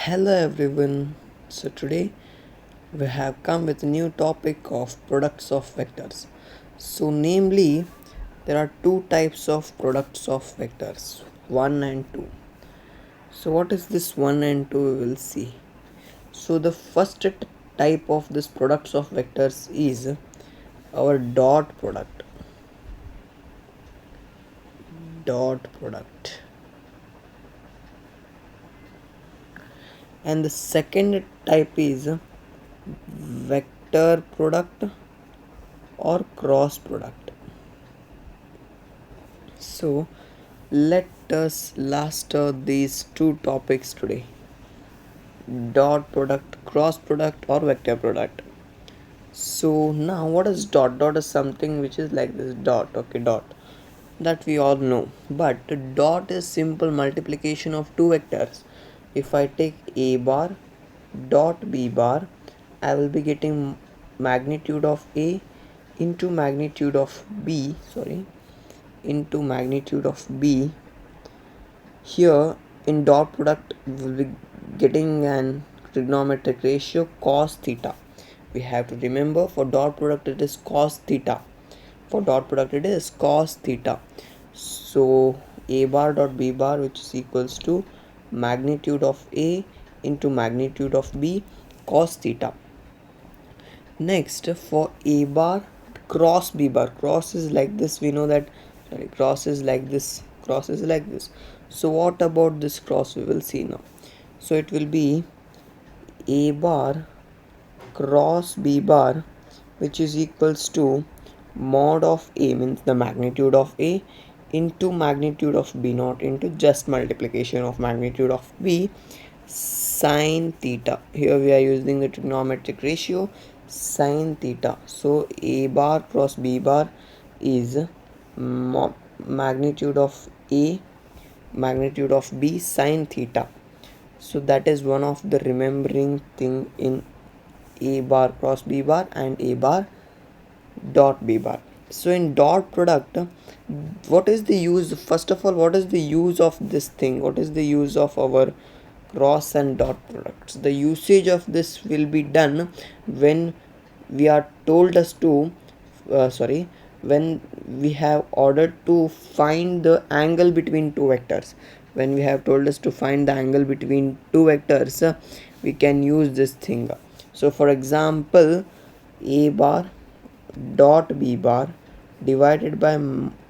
Hello everyone. So today we have come with a new topic of products of vectors. So namely there are two types of products of vectors, 1 and 2. So what is this 1 and 2 we will see. So the first type of this products of vectors is our dot product. Dot product. And the second type is vector product or cross product. So let us master these two topics today: dot product, cross product, or vector product. So now what is dot? Dot is something which is like this dot, okay, dot, that we all know. But dot is simple multiplication of two vectors. If I take a bar dot b bar, I will be getting magnitude of a into magnitude of b, into magnitude of b. Here in dot product we will be getting an trigonometric ratio cos theta. We have to remember, for dot product it is cos theta. For dot product it is cos theta. So a bar dot b bar, which is equals to magnitude of a into magnitude of b cos theta. Next, for a bar cross b bar, cross is like this, we know that, cross is like this, cross is like this. So what about this cross, we will see now. So it will be a bar cross b bar, which is equals to mod of a, means the magnitude of a, into magnitude of b, not into just multiplication of magnitude of b, sine theta. Here we are using the trigonometric ratio sine theta. So a bar cross b bar is magnitude of a magnitude of b sine theta. So that is one of the remembering thing in a bar cross b bar and a bar dot b bar. So in dot product, what is the use? First of all, what is the use of this thing? What is the use of our cross and dot products? The usage of this will be done when we are told us to when we have ordered to find the angle between two vectors. When we have told us to find the angle between two vectors, we can use this thing. So for example, a bar dot b bar divided by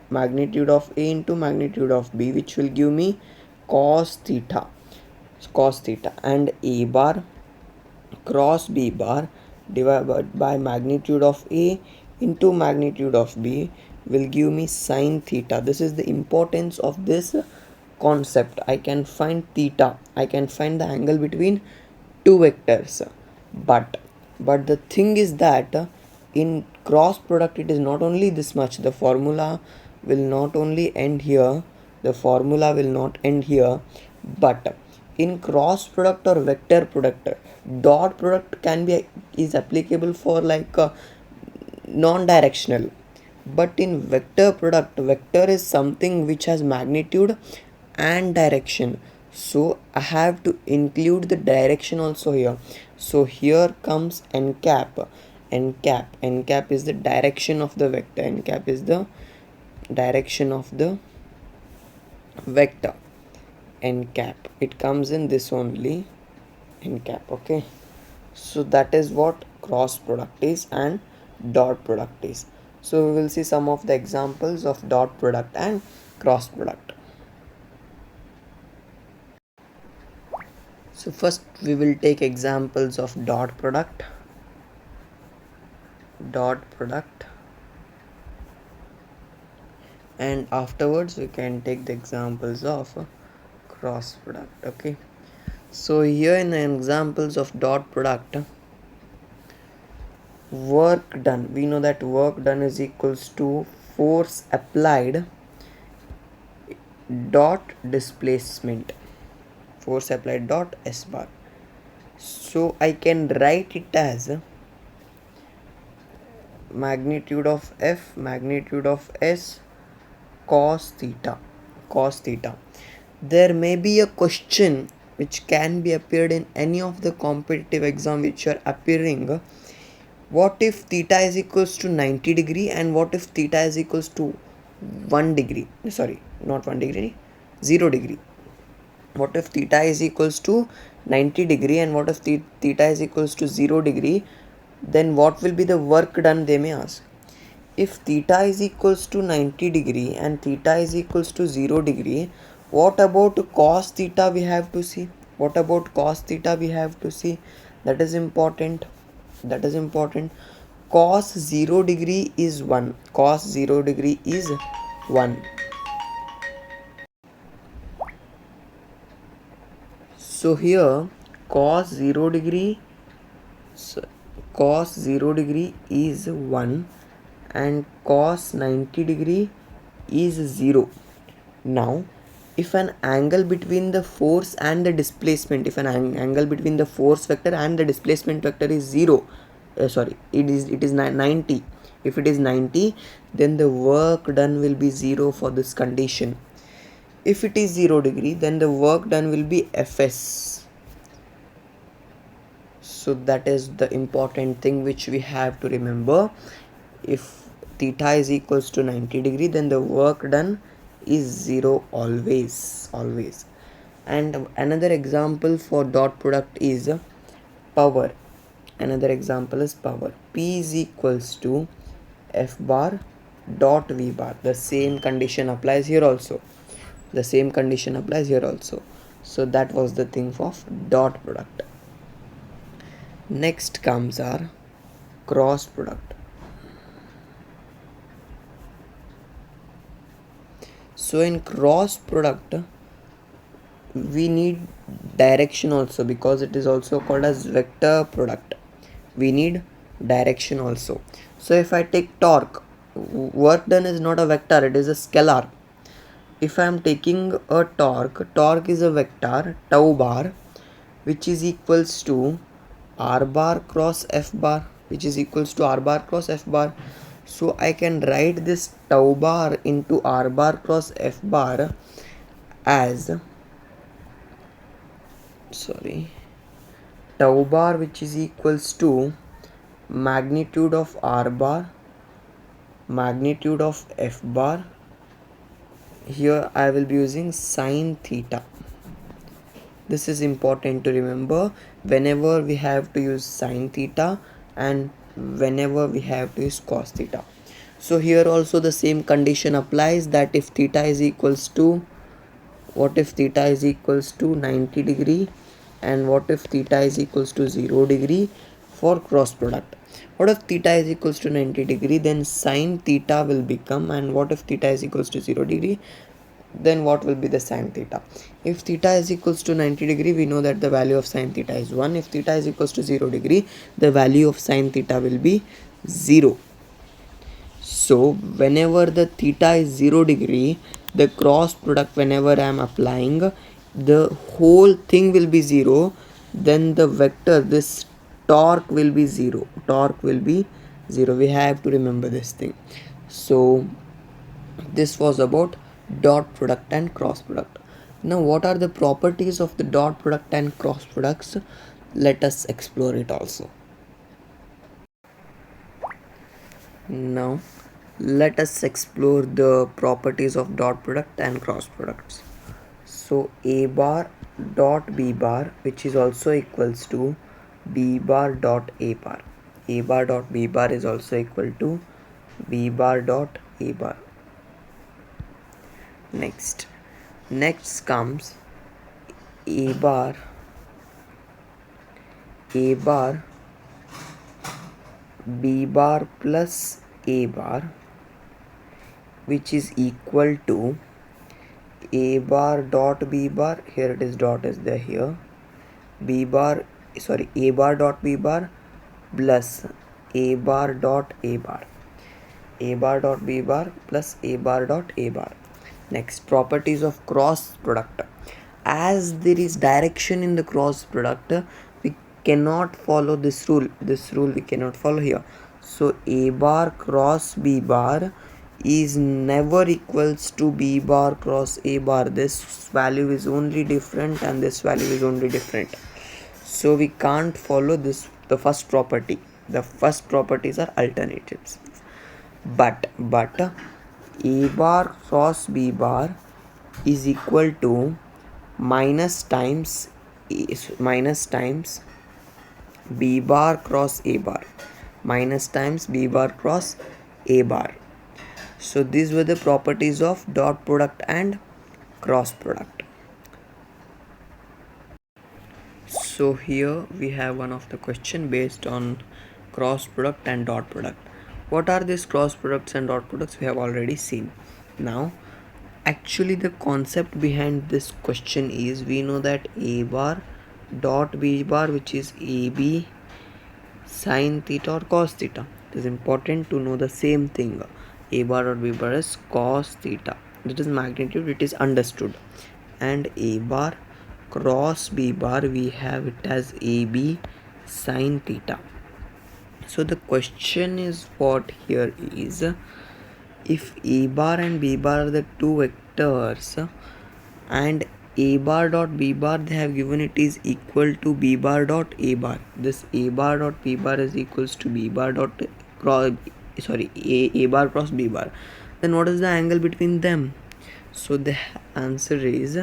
magnitude of a into magnitude of b, which will give me cos theta, and a bar cross b bar divided by magnitude of a into magnitude of b will give me sine theta. This is the importance of this concept. I can find theta, I can find the angle between two vectors. But the thing is that in cross product it is not only this much. The formula will not only end here, but in cross product or vector product, dot product can be is applicable for like non-directional. But in vector product, vector is something which has magnitude and direction, so I have to include the direction also here. So here comes n cap. N cap is the direction of the vector. N cap is the direction of the vector. N cap, it comes in this only, n cap. Okay, so that is what cross product is and dot product is. So we will see some of the examples of dot product and cross product. So first we will take examples of dot product, and afterwards we can take the examples of cross product. Okay, so here in the examples of dot product, work done, we know that work done is equals to force applied dot displacement, dot s bar. So I can write it as magnitude of f magnitude of s cos theta. There may be a question which can be appeared in any of the competitive exam which are appearing. What if theta is equals to 90 degree and what if theta is equals to 1 degree, sorry, not 1 degree, 0 degree. What if theta is equals to 90 degree and what if theta is equals to 0 degree? Then what will be the work done, they may ask. If theta is equals to 90 degree and theta is equals to 0 degree, what about cos theta we have to see? What about cos theta we have to see? That is important. That is important. Cos 0 degree is 1. Cos 0 degree is 1. So here cos 0 degree cos 0 degree is 1 and cos 90 degree is 0. Now if an angle between the force and the displacement, if an angle between the force vector and the displacement vector is 0, it is 90. If it is 90, then the work done will be 0 for this condition. If it is 0 degree, then the work done will be Fs. So that is the important thing which we have to remember. If theta is equals to 90 degree, then the work done is 0 always. And another example for dot product is power. Another example is power. P is equals to F bar dot V bar. The same condition applies here also. So that was the thing of dot product. Next comes our cross product. So in cross product we need direction also, because it is also called as vector product. We need direction also. So if I take torque, work done is not a vector, it is a scalar. If I am taking a torque is a vector tau bar, which is equals to r bar cross f bar, So I can write this tau bar into r bar cross f bar as tau bar, which is equals to magnitude of r bar, magnitude of f bar. Here I will be using sine theta. This is important to remember whenever we have to use sine theta and whenever we have to use cos theta. So here also the same condition applies, that if theta is equals to, what if theta is equals to 90 degree and what if theta is equals to 0 degree for cross product. What if theta is equals to 90 degree, then sine theta will become, and what if theta is equals to 0 degree, then what will be the sine theta. If theta is equals to 90 degree, we know that the value of sine theta is 1. If theta is equals to 0 degree, the value of sine theta will be 0. So whenever the theta is 0 degree, the cross product, whenever I am applying, the whole thing will be 0. Then the vector, this torque will be 0. We have to remember this thing. So this was about dot product and cross product. Now what are the properties of the dot product and cross products? Let us explore it also. Now let us explore the properties of dot product and cross products. So a bar dot b bar, which is also equals to b bar dot a bar. A bar dot b bar is also equal to b bar dot a bar. Next comes a bar b bar plus a bar, which is equal to a bar dot b bar, here it is, dot is there here, a bar dot b bar plus a bar dot a bar, a bar dot b bar plus a bar dot a bar. Next, properties of cross product. As there is direction in the cross product, we cannot follow this rule we cannot follow here. So a bar cross b bar is never equals to b bar cross a bar. This value is only different and this value is only different, so we can't follow this, the first property. The first properties are alternatives. But a bar cross b bar is equal to minus times b bar cross a bar, minus times b bar cross a bar. So these were the properties of dot product and cross product. So here we have one of the question based on cross product and dot product. What are these cross products and dot products? We have already seen. Now actually the concept behind this question is, we know that a bar dot b bar, which is ab sine theta or cos theta. It is important to know the same thing. A bar or b bar is cos theta. That is magnitude, it is understood. And a bar cross b bar, we have it as ab sine theta. So the question is what here is, if a bar and b bar are the two vectors and a bar dot b bar they have given it is equal to b bar dot a bar, this a bar dot b bar is equals to b bar dot cross, a bar cross b bar, then what is the angle between them? So the answer is,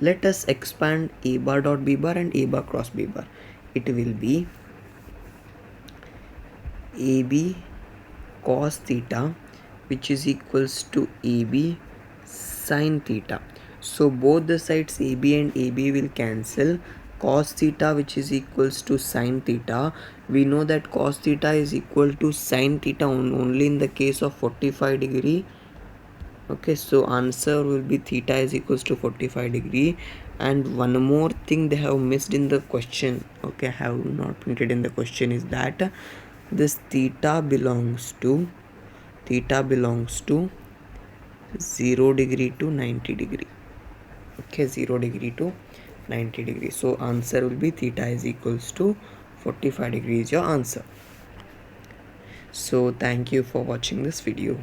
let us expand a bar dot b bar and a bar cross b bar. It will be ab cos theta, which is equals to ab sine theta. So both the sides AB and AB will cancel. Cos theta, which is equals to sine theta. We know that cos theta is equal to sine theta only in the case of 45 degree. Okay, so answer will be theta is equals to 45 degree. And one more thing they have missed in the question, okay, I have not printed in the question, is that this theta belongs to 0 degree to 90 degree. Okay, 0 degree to 90 degree. So answer will be theta is equals to 45 degrees, your answer. So thank you for watching this video.